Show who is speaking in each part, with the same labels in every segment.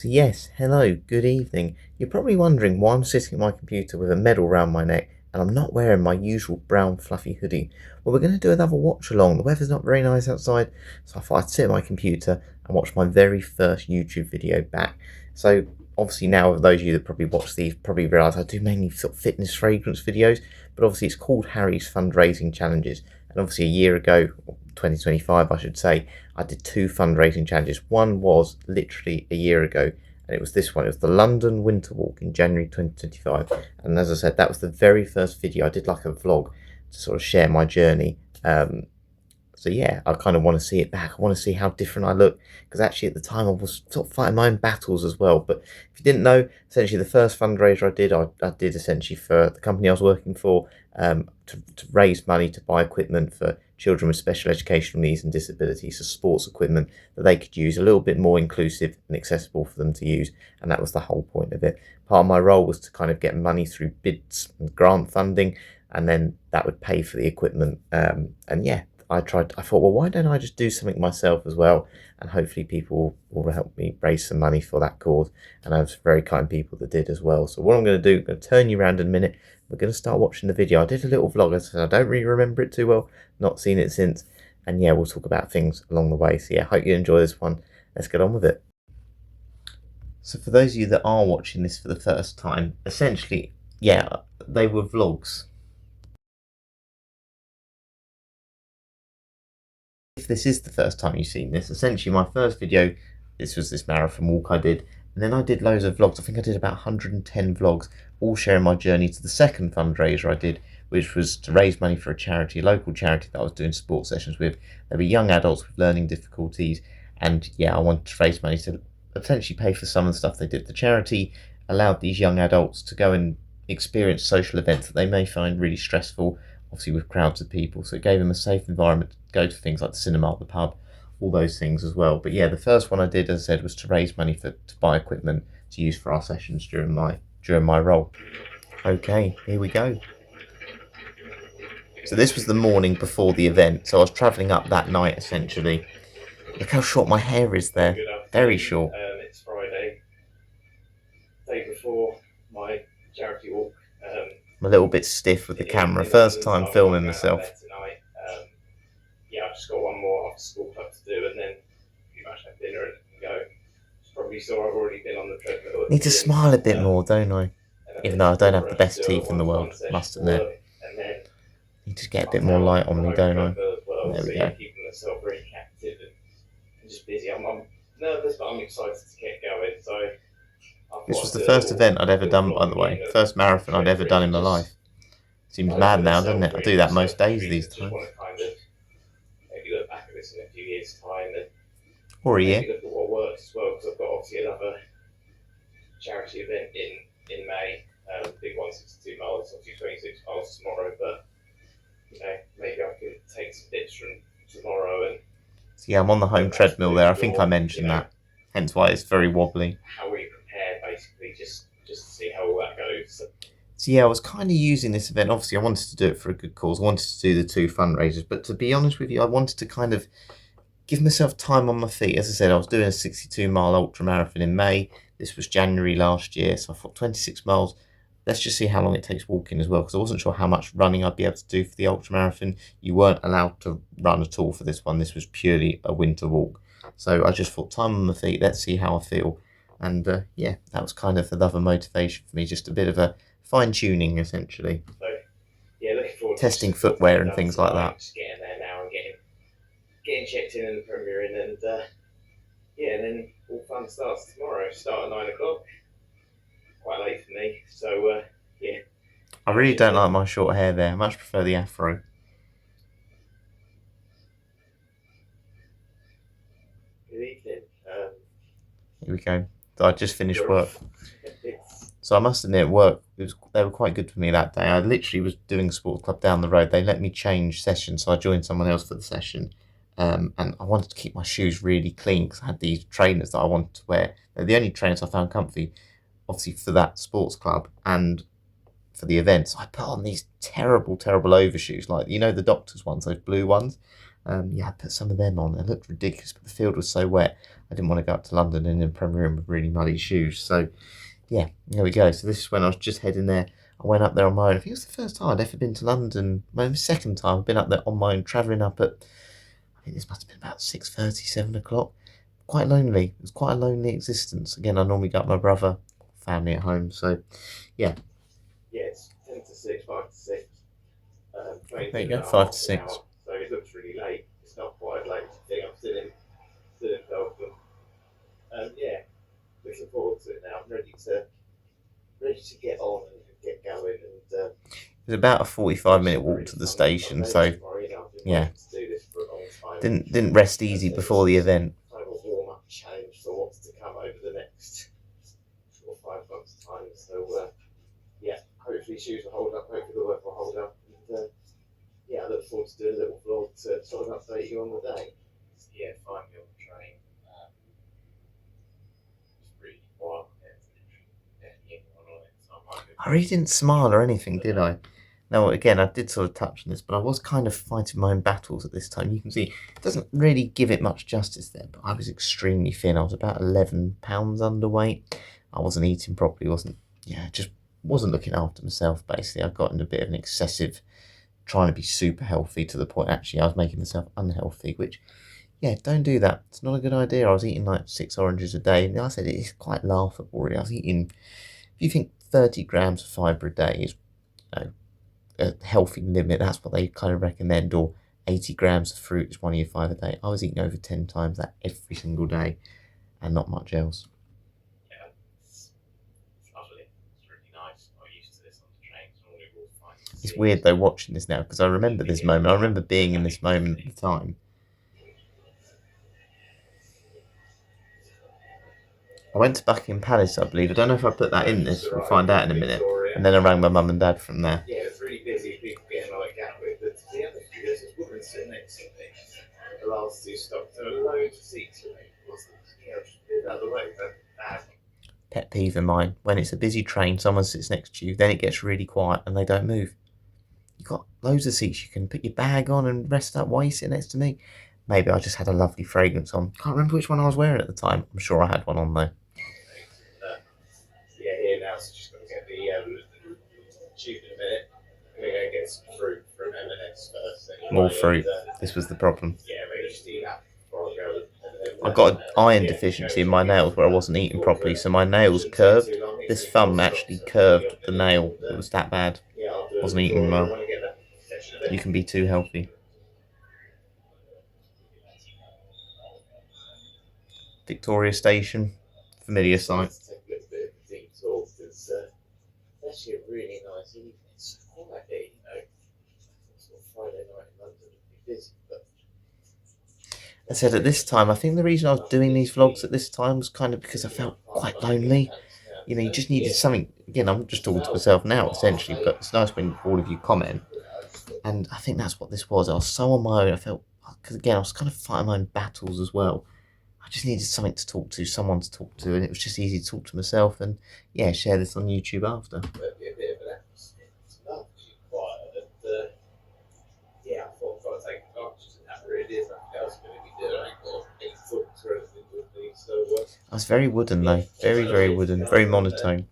Speaker 1: So yes, hello, good evening. You're probably wondering why I'm sitting at my computer with a medal round my neck and I'm not wearing my usual brown fluffy hoodie. Well, we're going to do another watch along. The weather's not very nice outside, so I thought I'd sit at my computer and watch my very first YouTube video back. So obviously now, those of you that probably watch these probably realise I do mainly sort of fitness fragrance videos, but obviously it's called Harry's Fundraising Challenges. And obviously a year ago, 2025 I should say, I did two fundraising challenges. One was literally a year ago, and it was this one. It was the London Winter Walk in January 2025. And as I said, that was the very first video. I did like a vlog to sort of share my journey. So yeah, I kind of want to see it back. I want to see how different I look, because actually at the time I was sort of fighting my own battles as well. But if you didn't know, essentially the first fundraiser I did essentially for the company I was working for, to raise money to buy equipment for children with special educational needs and disabilities, so sports equipment that they could use, a little bit more inclusive and accessible for them to use. And that was the whole point of it. Part of my role was to kind of get money through bids and grant funding, and then that would pay for the equipment. And yeah, I thought, well, why don't I just do something myself as well? And hopefully people will help me raise some money for that cause. And I have very kind people that did as well. So what I'm going to do, I'm going to turn you around in a minute. We're going to start watching the video. I did a little vlog, as I said, I don't really remember it too well, not seen it since. And yeah, we'll talk about things along the way. So yeah, hope you enjoy this one. Let's get on with it. So for those of you that are watching this for the first time, essentially, yeah, they were vlogs. If this is the first time you've seen this, essentially my first video, this was this marathon walk I did, and then I did loads of vlogs. I think I did about 110 vlogs, all sharing my journey to the second fundraiser I did, which was to raise money for a charity, a local charity that I was doing sports sessions with. There were young adults with learning difficulties, and yeah, I wanted to raise money to potentially pay for some of the stuff they did. The charity allowed these young adults to go and experience social events that they may find really stressful, obviously with crowds of people, so it gave them a safe environment to go to things like the cinema, the pub, all those things as well. But yeah, the first one I did, as I said, was to raise money to buy equipment to use for our sessions during my role. Okay, here we go. So this was the morning before the event, so I was travelling up that night essentially. Look how short my hair is there, very short.
Speaker 2: It's Friday, day before my charity walk.
Speaker 1: I'm a little bit stiff with the camera, first time filming myself.
Speaker 2: Yeah, I've just got one more after school club to do, and then pretty much have dinner and go. Probably saw I've already been on the treadmill.
Speaker 1: Need to smile a bit more, don't I? Even though I don't have the best teeth in the world, must admit. Need to get a bit more light on me, don't I? There we go.
Speaker 2: Keeping myself really active and just busy. I'm nervous, but I'm excited to get going. So
Speaker 1: this was the first event I'd ever done, by the way. First marathon I'd ever done in my life. Seems mad now, doesn't it? I do that most days these times.
Speaker 2: Maybe look back at this in a few years' time and
Speaker 1: or a year.
Speaker 2: Look at what works as well, because I've got obviously another charity event in May. Big one, 62 miles, obviously 26 miles tomorrow. But you know, maybe I could take some bits from tomorrow and.
Speaker 1: So yeah, I'm on the home treadmill there. I think I mentioned that. Hence why it's very wobbly.
Speaker 2: How we prepare, basically, just to see how all that goes.
Speaker 1: So yeah, I was kind of using this event. Obviously, I wanted to do it for a good cause. I wanted to do the two fundraisers. But to be honest with you, I wanted to kind of give myself time on my feet. As I said, I was doing a 62-mile ultra marathon in May. This was January last year. So I thought 26 miles. Let's just see how long it takes walking as well, because I wasn't sure how much running I'd be able to do for the ultra marathon. You weren't allowed to run at all for this one. This was purely a winter walk. So I just thought, time on my feet. Let's see how I feel. And yeah, that was kind of another motivation for me. Just a bit of a fine-tuning, essentially.
Speaker 2: So, yeah, looking forward to
Speaker 1: testing footwear and things like that.
Speaker 2: Just getting there now and getting checked in the Premier Inn, and yeah, and then all fun starts tomorrow. Start at 9 o'clock. Quite late for me, so yeah.
Speaker 1: I really don't like my short hair there. I much prefer the afro.
Speaker 2: Good evening.
Speaker 1: Here we go. So I just finished work. So I must admit, work, they were quite good for me that day. I literally was doing a sports club down the road. They let me change sessions, so I joined someone else for the session. And I wanted to keep my shoes really clean because I had these trainers that I wanted to wear. They're the only trainers I found comfy, obviously for that sports club and for the events. I put on these terrible overshoes, like, you know, the doctor's ones, those blue ones. Yeah, I put some of them on. It looked ridiculous, but the field was so wet, I didn't want to go up to London in the Premier Inn with really muddy shoes. So yeah, there we go. So this is when I was just heading there. I went up there on my own. I think it was the first time I'd ever been to London. My second time I've been up there on my own, travelling up at, I think this must have been about 6:30, 7 o'clock. Quite lonely. It was quite a lonely existence. Again, I normally got my brother, family at home. So yeah.
Speaker 2: Yeah, it's 10 to 6, 5 to 6.
Speaker 1: There you
Speaker 2: 22
Speaker 1: go,
Speaker 2: and a
Speaker 1: 5 to
Speaker 2: half an
Speaker 1: 6.
Speaker 2: hour. So it looks really late. It's not quite late. I think I'm still in Belgium. Yeah, looking forward to it now. I'm ready to get on and get going. And
Speaker 1: It was about a 45-minute walk to the station, so yeah, didn't rest easy before the event.
Speaker 2: Kind of a warm up challenge for what's to come over the next 4 or 5 months' time. So yeah, hopefully shoes will hold up. Hopefully the weather will hold up. And yeah, I look forward to doing a little vlog to sort of update you on the day. Yeah, finally on the train. It's really quiet.
Speaker 1: I really didn't smile or anything, did I? Now, again, I did sort of touch on this, but I was kind of fighting my own battles at this time. You can see it doesn't really give it much justice there, but I was extremely thin. I was about 11 pounds underweight. I wasn't eating properly, just wasn't looking after myself, basically. I got into a bit of an excessive trying to be super healthy to the point, actually, I was making myself unhealthy, which, yeah, don't do that. It's not a good idea. I was eating like 6 oranges a day. And I said it is quite laughable, really. I was eating, if you think 30 grams of fibre a day is, you know, a healthy limit, that's what they kind of recommend, or 80 grams of fruit is one of your 5 a day. I was eating over 10 times that every single day and not much else.
Speaker 2: Yeah, it's lovely. It's really nice. I'm used to this on the trains. Normally we'll find
Speaker 1: It's weird though watching this now because I remember this moment. I remember being in this moment at the time. I went to Buckingham Palace, I believe. I don't know if I put that in this. We'll find out in a minute. And then I rang my mum and dad from there.
Speaker 2: Yeah, it's really busy. People getting like out with. But the other few, there's this woman sitting next to me. The last 2 stops, there were loads of seats for me. Yeah, just move out of the way. Bad.
Speaker 1: Pet peeve of mine. When it's a busy train, someone sits next to you, then it gets really quiet and they don't move. You've got loads of seats. You can put your bag on and rest up while you sit next to me. Maybe I just had a lovely fragrance on. Can't remember which one I was wearing at the time. I'm sure I had one on though.
Speaker 2: Yeah, here now, so just got to get the tube in a minute. I'm going to go get some fruit from M&S first. Anyway.
Speaker 1: More fruit. This was the problem.
Speaker 2: Yeah, maybe just eat that before I go.
Speaker 1: I got an iron deficiency in my nails where I wasn't eating properly, so my nails curved. This thumb actually curved the nail. It was that bad. Wasn't eating well. You can be too healthy. Victoria Station, familiar sight.
Speaker 2: It's actually a really nice evening. It's quiet, sort of Friday night in London would be busy, but
Speaker 1: I said at this time, I think the reason I was doing these vlogs at this time was kind of because I felt quite lonely. You know, you just needed something. Again, I'm just talking to myself now, essentially, but it's nice when all of you comment. And I think that's what this was. I was so on my own. I felt, because again, I was kind of fighting my own battles as well. I just needed something to talk to, someone to talk to, and it was just easy to talk to myself and, yeah, share this on YouTube after.
Speaker 2: Yeah, I thought I'd take advantage of that. Really is nothing else going to be doing. I got to talk to anything with me. So
Speaker 1: I was very wooden though, very, very wooden, very monotone.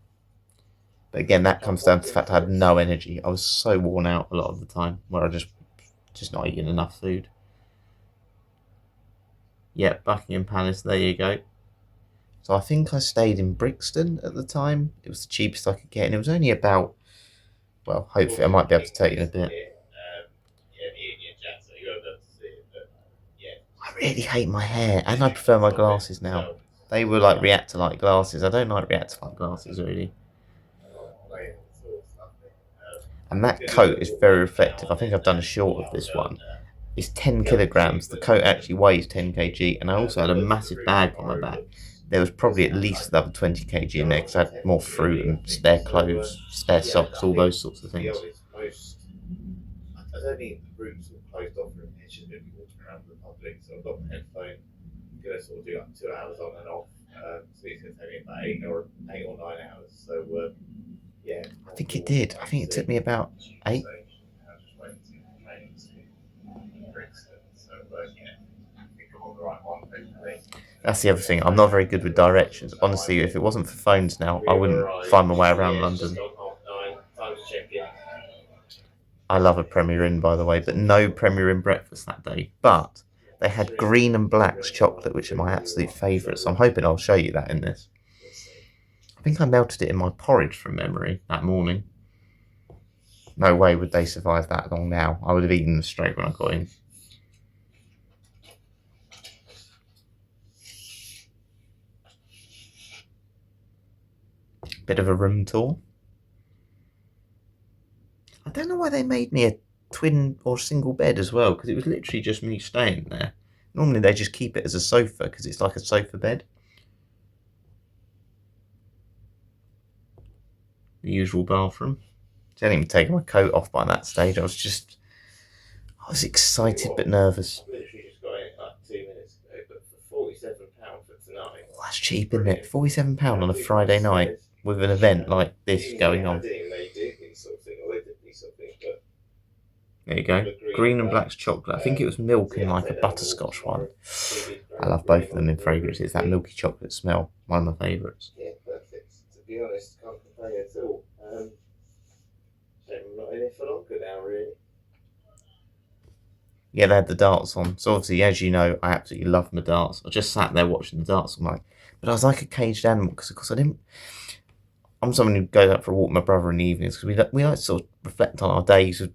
Speaker 1: But again, that comes down to the fact I had no energy. I was so worn out a lot of the time, where I just not eating enough food. Yeah, Buckingham Palace, there you go. So I think I stayed in Brixton at the time. It was the cheapest I could get, and it was only about, well, hopefully I might be able to tell you in a bit. I really hate my hair, and I prefer my glasses now. They were like Reactor Light glasses. I don't like Reactor Light glasses, really. And that coat is very reflective. I think I've done a short of this one. It's 10 kilograms. The coat actually weighs 10 kg, and I also had a massive bag on my back. There was probably at least another 20 kg in there because I had more fruit and spare clothes, spare socks, all those sorts of things.
Speaker 2: I don't think the routes are closed off for me. It's just going to be walking around the public. So I've got my headphone. I'm going to sort of do like 2 hours on and off. So it's going to take me about 8 or 9 hours. So yeah.
Speaker 1: I think it did. I think it took me about 8. That's the other thing. I'm not very good with directions. Honestly, if it wasn't for phones now, I wouldn't find my way around London. I love a Premier Inn, by the way, but no Premier Inn breakfast that day. But they had green and black's chocolate, which are my absolute favourites. So I'm hoping I'll show you that in this. I think I melted it in my porridge from memory that morning. No way would they survive that long now. I would have eaten them straight when I got in. Bit of a room tour. I don't know why they made me a twin or single bed as well, because it was literally just me staying there. Normally they just keep it as a sofa because it's like a sofa bed. The usual bathroom. I hadn't even taken my coat off by that stage. I was excited but nervous.
Speaker 2: I literally just got it like 2 minutes ago, but for £47 for tonight.
Speaker 1: Well, that's cheap, isn't it? £47 on a Friday night with an event like this going on.
Speaker 2: I didn't even know you did these sort of things, or they did these sort of things, but
Speaker 1: there you go. Green and black's chocolate. I think it was milk and like a butterscotch one. I love both of them in fragrance. It's that milky chocolate smell. One of my favourites.
Speaker 2: Yeah, perfect. To be honest, can't complain at all. I'm not in it for longer now, really.
Speaker 1: Yeah, they had the darts on. So obviously, as you know, I absolutely love my darts. I just sat there watching the darts all night. But I was like a caged animal because, of course, I'm someone who goes out for a walk with my brother in the evenings because we like to sort of reflect on our days of,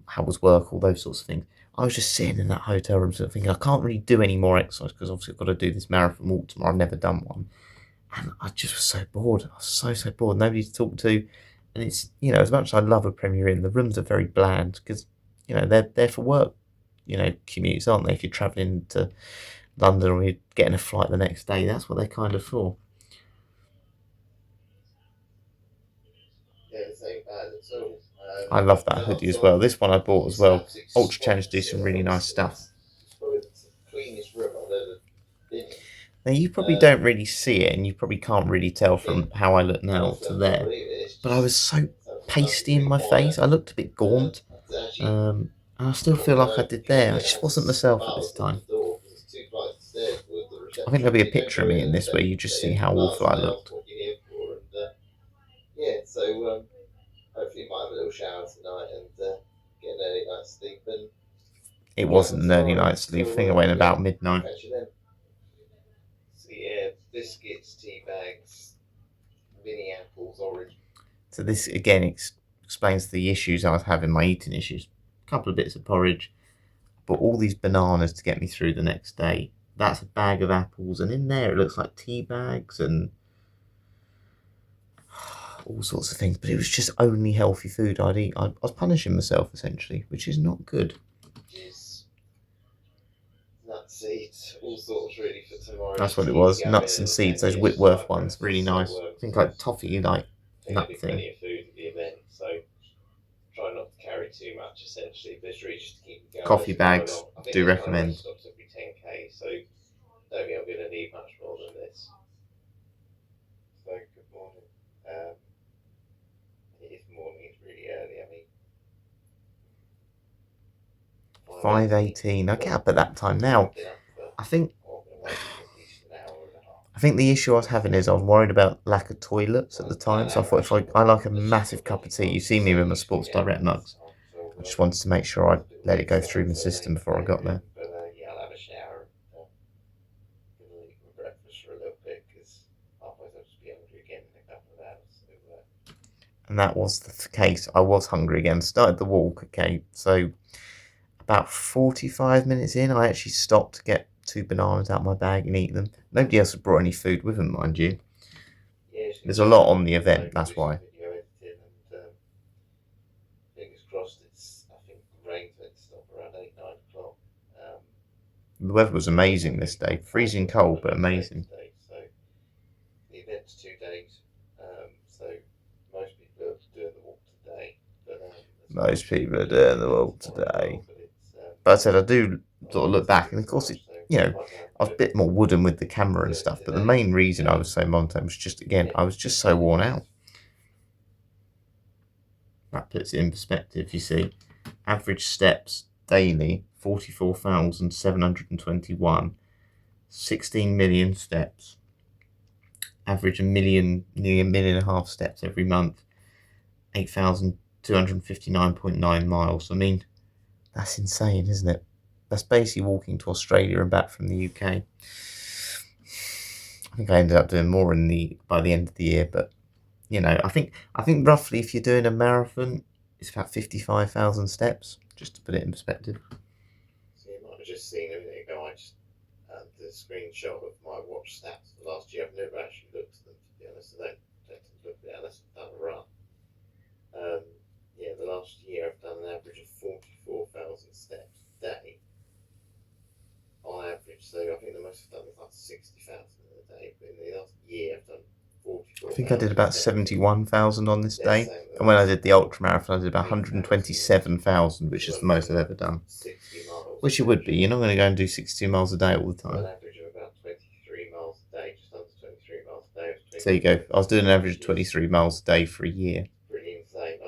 Speaker 1: how was work, all those sorts of things. I was just sitting in that hotel room sort of thinking, I can't really do any more exercise because obviously I've got to do this marathon walk tomorrow. I've never done one. And I just was so bored. I was so bored. Nobody to talk to. And it's, as much as I love a Premier Inn, the rooms are very bland because, they're there for work, commutes, aren't they? If you're travelling to London or you're getting a flight the next day, that's what they're kind of for.
Speaker 2: Yeah, this ain't bad at all.
Speaker 1: I love that hoodie as well. This one I bought as well. Ultra Challenge do some really nice stuff.
Speaker 2: It's probably the cleanest room I've ever been in.
Speaker 1: Now, you probably don't really see it, and you probably can't really tell from how I look now to there. But I was so pasty in my face. I looked a bit gaunt. And I still feel like I did there. I just wasn't myself at this time. I think there'll be a picture of me in this where you just see how awful I looked.
Speaker 2: Yeah, so hopefully you might have a little shower tonight and get an early night's sleep. And
Speaker 1: it wasn't an early night's sleep. I think I went about midnight.
Speaker 2: So yeah, biscuits, tea bags, mini apples, orange.
Speaker 1: So this again explains the issues I was having, my eating issues. A couple of bits of porridge, but all these bananas to get me through the next day. That's a bag of apples, and in there it looks like tea bags and all sorts of things. But it was just only healthy food I'd eat. I was punishing myself essentially, which is not good.
Speaker 2: Nuts, seeds, all sorts really for tomorrow.
Speaker 1: That's what it was. Nuts and seeds, those Whitworth ones, really nice. I think like toffee, like nut thing.
Speaker 2: Plenty of food at the event, so try not to carry too much essentially, but it's really just to keep it going.
Speaker 1: Coffee bags, do recommend.
Speaker 2: Stops every 10k, so don't think I'm going to need much more than this. So good morning. It is morning, it's really early. I mean,
Speaker 1: 5:18. I get up at that time now. I think the issue I was having is I was worried about lack of toilets at the time. So I thought if I like a massive cup of tea, you see me with my Sports Direct mugs. I just wanted to make sure I let it go through my system before I got there.
Speaker 2: But yeah, I'll have a shower and eat my breakfast for a little bit because otherwise I'll just be hungry again in a couple of hours. So,
Speaker 1: and that was the case. I was hungry again. Started the walk, okay. So about 45 minutes in, I actually stopped to get 2 bananas out of my bag and eat them. Nobody else had brought any food with them, mind you.
Speaker 2: yeah,
Speaker 1: There's a lot on the event, that's why.
Speaker 2: Fingers crossed, I think the rain's meant to stop around 8-9 o'clock.
Speaker 1: The weather was amazing this day. Freezing cold, but amazing.
Speaker 2: So the event's 2 days, so most people are doing the walk today.
Speaker 1: Most people are doing the walk today. But I said I do sort of look back, and of course it, I was a bit more wooden with the camera and stuff, but the main reason I was so monotone was just, again, I was just so worn out. That puts it in perspective, you see. Average steps daily, 44,721. 16 million steps. Average nearly a million and a half steps every month. 8,259.9 miles. I mean, that's insane, isn't it? That's basically walking to Australia and back from the UK. I think I ended up doing more by the end of the year, but you know, I think roughly if you're doing a marathon, it's about 55,000 steps, just to put it in perspective.
Speaker 2: So you might have just seen a minute ago. I just did a screenshot of my watch stats for last year. I've never actually looked at them, to be honest. I don't tend to look at it unless I've done a run. Yeah, the last year I've done an average of 44,000 steps a day on average. So I think the most I've done is like 60,000 a day. But in the last year I've done 44,000.
Speaker 1: I think I did about 71,000 on this day.
Speaker 2: Same.
Speaker 1: And when I did the ultra marathon, I did about 127,000, which is the most I've ever done.
Speaker 2: 60 miles.
Speaker 1: Which it would be. You're not going to go and do 62 miles a day all the
Speaker 2: An
Speaker 1: time.
Speaker 2: average of about 23 miles a day, just under 23 miles a day.
Speaker 1: So there you go. I was doing an average of 23 miles a day for a year.
Speaker 2: Pretty insane.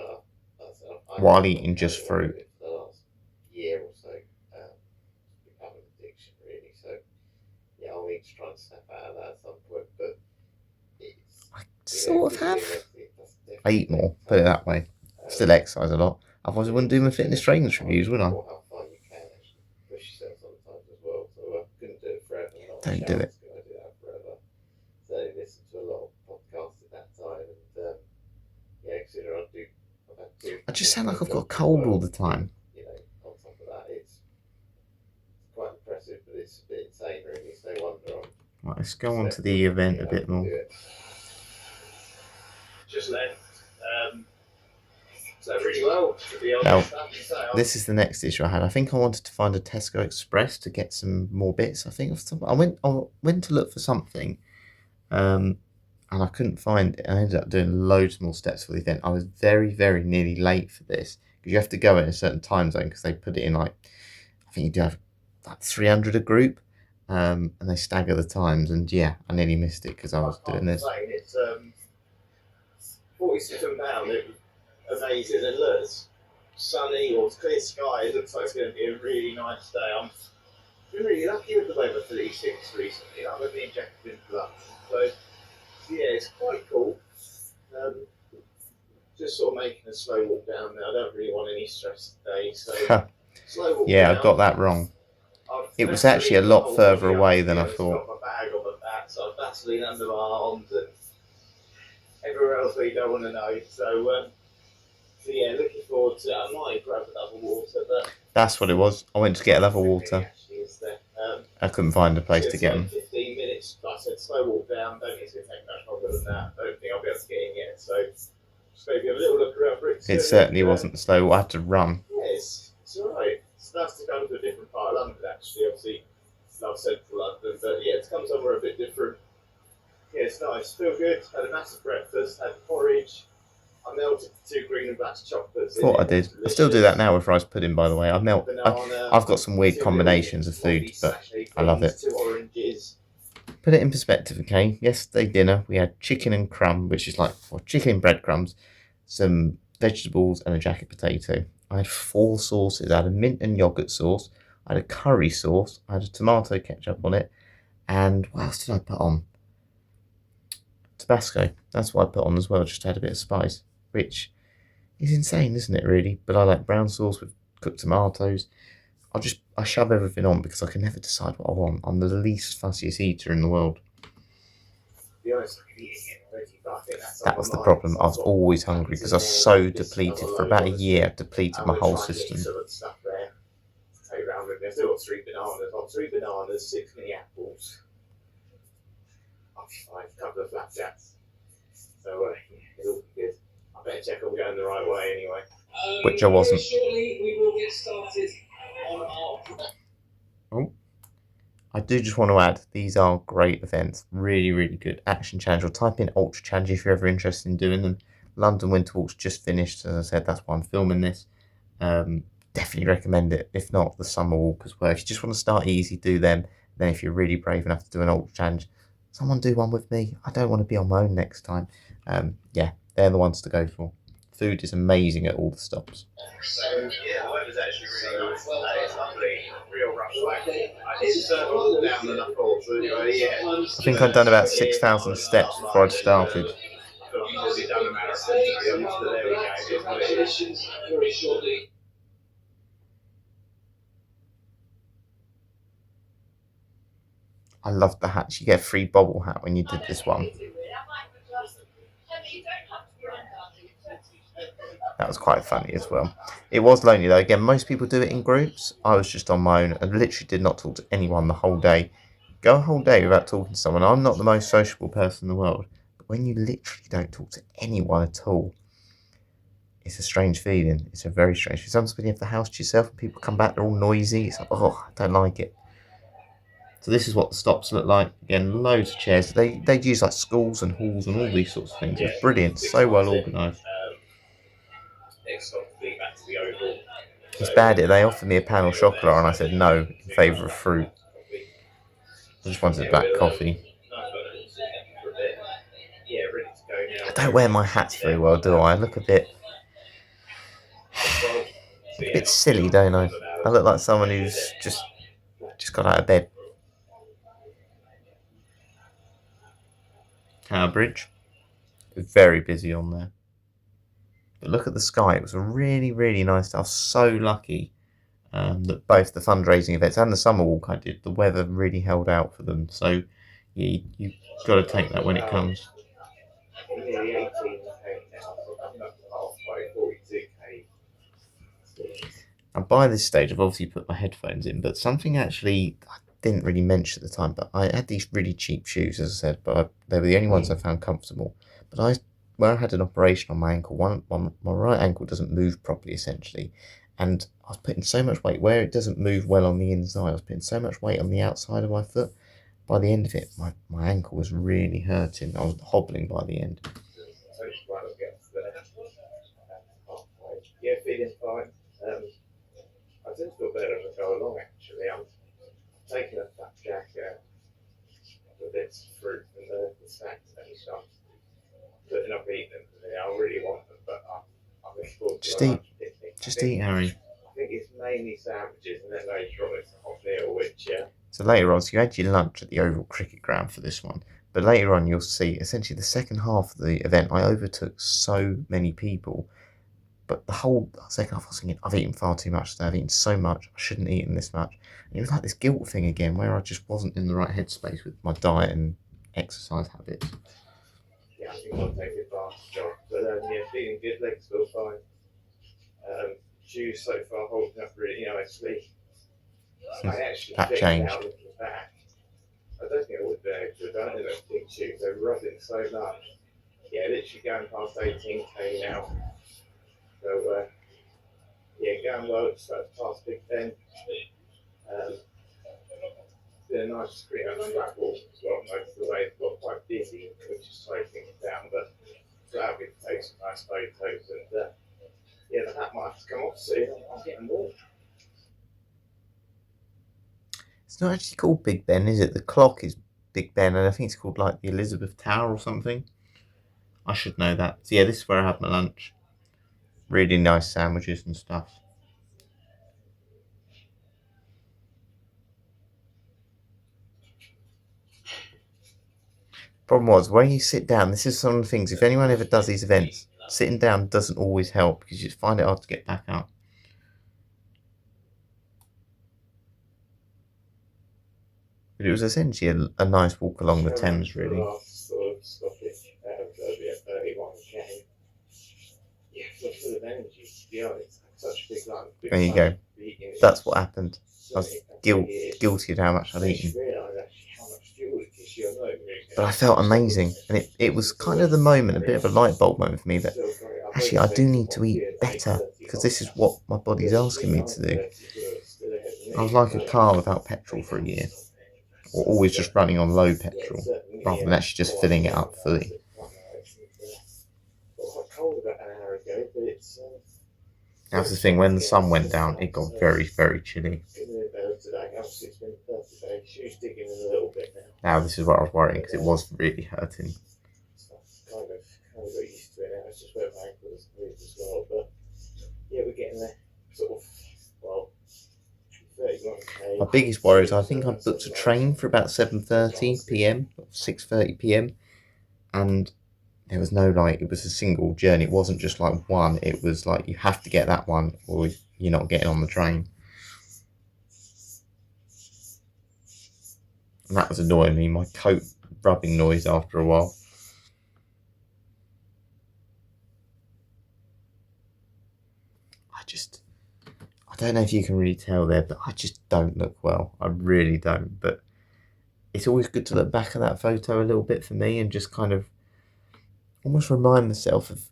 Speaker 1: While eating just fruit.
Speaker 2: For the last year or so, become an addiction really. So yeah, I'll need to try and snap out of that at some point. But it's
Speaker 1: I sort of have. I eat more, put it that way. Still exercise a lot. Otherwise I wouldn't do my fitness trainers reviews, would I?
Speaker 2: How far you can actually push yourself sometimes as well. So I couldn't do it forever.
Speaker 1: Don't do it.
Speaker 2: I do that forever. So I listened to a lot of podcasts at that time, and yeah, consider I've had two.
Speaker 1: I just sound like I've got a cold all the time.
Speaker 2: You know, on top of that, it's quite impressive, but it's a bit insane, really. So no wonder I'm.
Speaker 1: Right, let's go on to the event a bit more.
Speaker 2: Just left. So pretty well, to be honest.
Speaker 1: This is the next issue I had. I think I wanted to find a Tesco Express to get some more bits. I think I went to look for something, and I couldn't find it. I ended up doing loads more steps for the event. I was very, very nearly late for this because you have to go in a certain time zone because they put it in like, I think you do have like 300 a group, and they stagger the times. And yeah, I nearly missed it because I was doing this.
Speaker 2: It's £47. It was amazing, and look, it's sunny or clear sky. It looks like it's going to be a really nice day. I've been really lucky with the weather for these things recently. I've been injected in production, so yeah, it's quite cool. Just sort of making a slow walk down there. I don't really want any stress today, so slow walk
Speaker 1: yeah,
Speaker 2: down.
Speaker 1: I got that wrong. It was actually a lot further away than I thought.
Speaker 2: I've got my bag on my back, so I've Vaseline under my arms and everywhere else where you don't want to know. So yeah, looking forward to it. I might grab another water, but
Speaker 1: that's what it was. I went to get another water. I couldn't find a place to get them.
Speaker 2: 15 minutes. Like I said, slow walk down. Don't think it's going to take much longer than that. I don't think I'll be able to get in yet. So just maybe have a little look around Brixton.
Speaker 1: It certainly wasn't slow. I had to run.
Speaker 2: Yeah, it's alright. It's nice to come to a different part of London, actually. Obviously, love central London, but yeah, to come somewhere a bit different. Yeah, it's nice. Feel good. Had a massive breakfast. Had porridge. I melted 2 green and black chocolates.
Speaker 1: Thought I did. I still do that now with rice pudding, by the way. I've got some weird combinations of food, but I love it.
Speaker 2: 2 oranges.
Speaker 1: Put it in perspective, okay? Yesterday dinner we had chicken and crumb, which is like chicken and breadcrumbs, some vegetables and a jacket potato. I had 4 sauces. I had a mint and yogurt sauce. I had a curry sauce. I had a tomato ketchup on it. And what else did I put on? Tabasco. That's what I put on as well, just to add a bit of spice. Which is insane, isn't it, really? But I like brown sauce with cooked tomatoes. I shove everything on because I can never decide what I want. I'm the least fussiest eater in the world. That was the problem. I was always hungry because I was so depleted. For about a year, I depleted my whole system.
Speaker 2: I've still got 3 bananas. I've 3 bananas, 6 mini apples. I've 5 couple of flapjacks. So it'll be good. I better check I'm going the right way anyway.
Speaker 1: Which I wasn't.
Speaker 2: Shortly we will get started on our...
Speaker 1: Oh, I do just want to add, these are great events. Really, really good. Action Challenge. Or type in Ultra Challenge if you're ever interested in doing them. London Winter Walk's just finished. As I said, that's why I'm filming this. Definitely recommend it. If not, the Summer Walk as well. If you just want to start easy, do them. Then if you're really brave enough to do an Ultra Challenge, someone do one with me. I don't want to be on my own next time. Yeah, they're the ones to go for. food is amazing at all the stops.
Speaker 2: So yeah, the weather's actually really nice. It's lovely, real rush back. I did more down than I thought. So yeah,
Speaker 1: I think I'd done about 6,000 steps before I'd started.
Speaker 2: I feel like I've already done a marathon, to be honest, but there we go. It is what it is. Very shortly.
Speaker 1: I loved the hats. You get a free bobble hat when you did this one. That was quite funny as well. It was lonely though. Again, most people do it in groups. I was just on my own and literally did not talk to anyone the whole day. Go a whole day without talking to someone. I'm not the most sociable person in the world, but when you literally don't talk to anyone at all, it's a strange feeling. It's a very strange feeling. Sometimes when you have the house to yourself and people come back, they're all noisy. It's like, oh, I don't like it. So this is what the stops look like. Again, loads of chairs. They'd use like schools and halls and all these sorts of things. It's brilliant. So well organised. It's bad. They offered me a pan au chocolat and I said no in favour of fruit. I just wanted black coffee. I don't wear my hats very well, do I? I look a bit silly, don't I? I look like someone who's just got out of bed. Tower Bridge. Very busy on there. But look at the sky. It was a really, really nice day. I was so lucky that both the fundraising events and the summer walk I did, the weather really held out for them. So yeah, you've got to take that when it comes. And by this stage, I've obviously put my headphones in, but something actually I didn't really mention at the time, but I had these really cheap shoes, as I said, but they were the only ones I found comfortable. But where I had an operation on my ankle, my right ankle doesn't move properly, essentially, and I was putting so much weight where it doesn't move well on the inside. I was putting so much weight on the outside of my foot. By the end of it, my ankle was really hurting. I was hobbling by the end.
Speaker 2: Yeah, feeling fine. I tend to feel better as I go along, actually. I'm taking a flapjack, the bits of fruit and the snacks and stuff. Putting up eating them. I really want them, but I'm looking forward to
Speaker 1: Just eat, Harry.
Speaker 2: I think it's mainly sandwiches and then later on it's a hot meal, which,
Speaker 1: So later on, so you had your lunch at the Oval Cricket Ground for this one. But later on, you'll see, essentially the second half of the event, I overtook so many people. But the whole second half, I was thinking, I've eaten far too much today. I've eaten so much. I shouldn't have eaten this much. And it was like this guilt thing again, where I just wasn't in the right headspace with my diet and exercise habits.
Speaker 2: Yeah, I think I'll take advantage of. But yeah, feeling good, legs feel fine. Shoes so far holding up really nicely. I actually
Speaker 1: That
Speaker 2: think
Speaker 1: changed.
Speaker 2: now looking back, I don't think I would be able to have done it in those big shoes. They're rubbing so much. Yeah, literally going past 18k now. So yeah, going well. It's past Big Ben. It's been a nice 300 track walk as well. Most of the way it's got quite busy, which is slowing things down. But glad we can take some nice photos and yeah, that might have to come off soon. I'm getting warm.
Speaker 1: It's not actually called Big Ben, is it? The clock is Big Ben, and I think it's called like the Elizabeth Tower or something. I should know that. So yeah, this is where I had my lunch. Really nice sandwiches and stuff. Problem was, when you sit down, this is some of the things, if anyone ever does these events, sitting down doesn't always help because you just find it hard to get back up. But it was essentially a nice walk along the Thames, really. There you go. That's what happened. I was guilty of how much I'd eaten. But I felt amazing. And it was kind of the moment, a bit of a light bulb moment for me that actually I do need to eat better because this is what my body's asking me to do. I was like a car without petrol for a year. Or always just running on low petrol rather than actually just filling it up fully. That's the thing, when the sun went down, it got very, very chilly. Now this is where I was worrying because it was really hurting.
Speaker 2: kind of got used to it now. It's just where my ankle has moved as well. But yeah, we're getting there. Sort of, well, 31k.
Speaker 1: My biggest worry is I think I booked a train for about 7:30 p.m. or 6:30 p.m. and there was no like, it was a single journey. It wasn't just like one. It was like you have to get that one or you're not getting on the train. And that was annoying me. My coat rubbing noise after a while. I don't know if you can really tell there, but I just don't look well. I really don't. But it's always good to look back at that photo a little bit for me and just kind of almost remind myself of,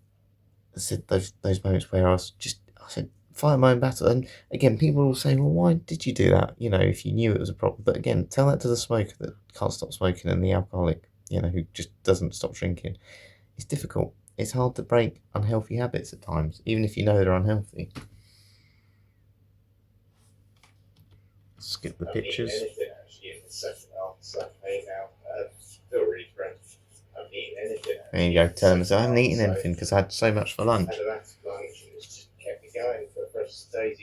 Speaker 1: I said, those moments where I said, fight my own battle. And again, people will say, well, why did you do that? You know, if you knew it was a problem. But again, tell that to the smoker that can't stop smoking and the alcoholic, you know, who just doesn't stop drinking. It's difficult. It's hard to break unhealthy habits at times, even if you know they're unhealthy. Skip the pictures.
Speaker 2: Anything actually in the Saturday now. Feel really fresh. I haven't eaten anything.
Speaker 1: There you go. Tell them I haven't eaten anything because I had so much for lunch.
Speaker 2: I had a massive lunch and it's just kept me going for the rest of the days.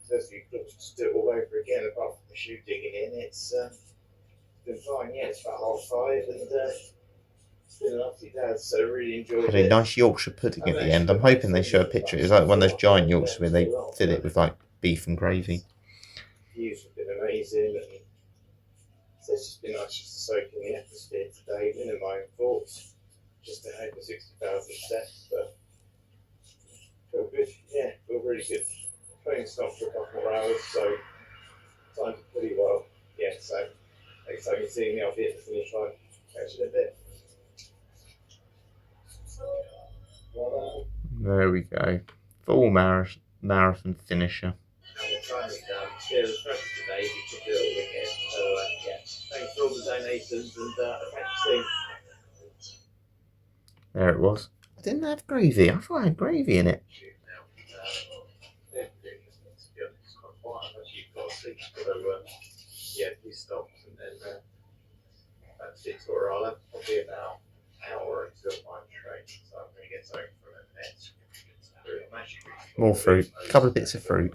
Speaker 2: Says you could just do it all over again apart from the shoe digging in. It's been fine. Yeah, it's about 5:30 and it's been a lovely day. So I really enjoyed it.
Speaker 1: Had a nice Yorkshire pudding at the end. I'm hoping they show a picture. It's like one of those giant Yorkshire where they fill it with like beef and gravy.
Speaker 2: Views have been amazing, and so it's just been nice just to soak in the atmosphere today, in my own thoughts, just to over 60,000 steps, but feel good, yeah, feel really good. Playing stopped for a couple more hours, so timed it pretty well, yeah, so next time you see me, I'll be at the finish line, catch you in a bit.
Speaker 1: There we go. Full marathon finisher.
Speaker 2: We're trying to share the press today, which is a little bit. So, yeah, thanks for all the donations and thanks.
Speaker 1: There it was. I didn't have gravy. I thought I had gravy in it.
Speaker 2: Yeah, we stopped and then that's it. Or I'll have probably about an hour until my train, so I'm going to get something from a net.
Speaker 1: More fruit. A couple of bits of fruit.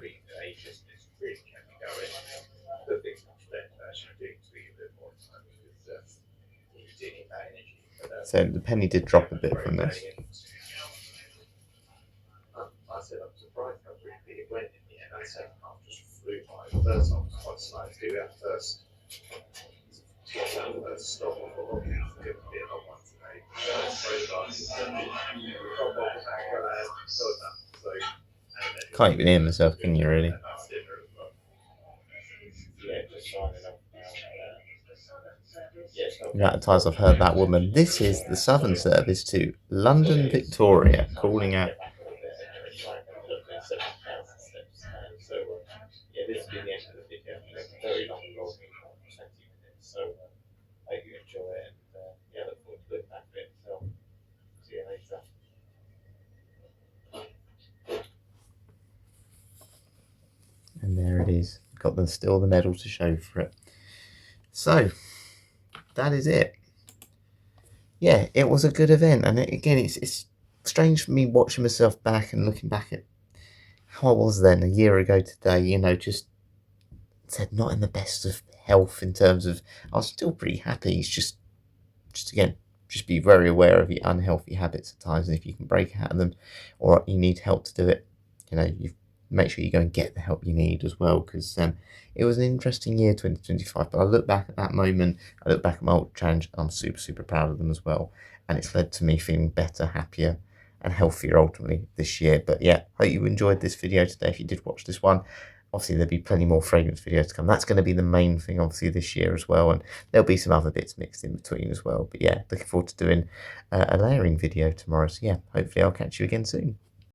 Speaker 1: So the penny did drop a bit from this.
Speaker 2: I said I'm surprised how quickly it went in the end. I said I just flew by. The first time was quite slow to do that first. To get that first stop on the log, it's going to be a long one today.
Speaker 1: Can't even hear myself, can you really?
Speaker 2: Yeah, just signing up.
Speaker 1: The amount of times I've heard that woman. This is the Southern service to London, Victoria, calling out.
Speaker 2: So, yeah, this has been the end of the video. Very long vlog, 20 minutes. So, I hope you enjoy it and yeah, look forward to looking back at it. So, see you later.
Speaker 1: And there it is. Got them still the medal to show for it. So, that is it. Yeah, it was a good event. And again, it's strange for me watching myself back and looking back at how I was then a year ago today, you know, just said not in the best of health in terms of, I was still pretty happy. It's just again, just be very aware of your unhealthy habits at times. And if you can break out of them or you need help to do it, you know, you make sure you go and get the help you need as well. Because it was an interesting year, 2025. But I look back at that moment, I look back at my ultra challenge, I'm super, super proud of them as well. And it's led to me feeling better, happier, and healthier ultimately this year. But yeah, hope you enjoyed this video today. If you did watch this one, obviously there'll be plenty more fragrance videos to come. That's going to be the main thing obviously this year as well, and there'll be some other bits mixed in between as well. But yeah, looking forward to doing a layering video tomorrow. So yeah, hopefully I'll catch you again soon.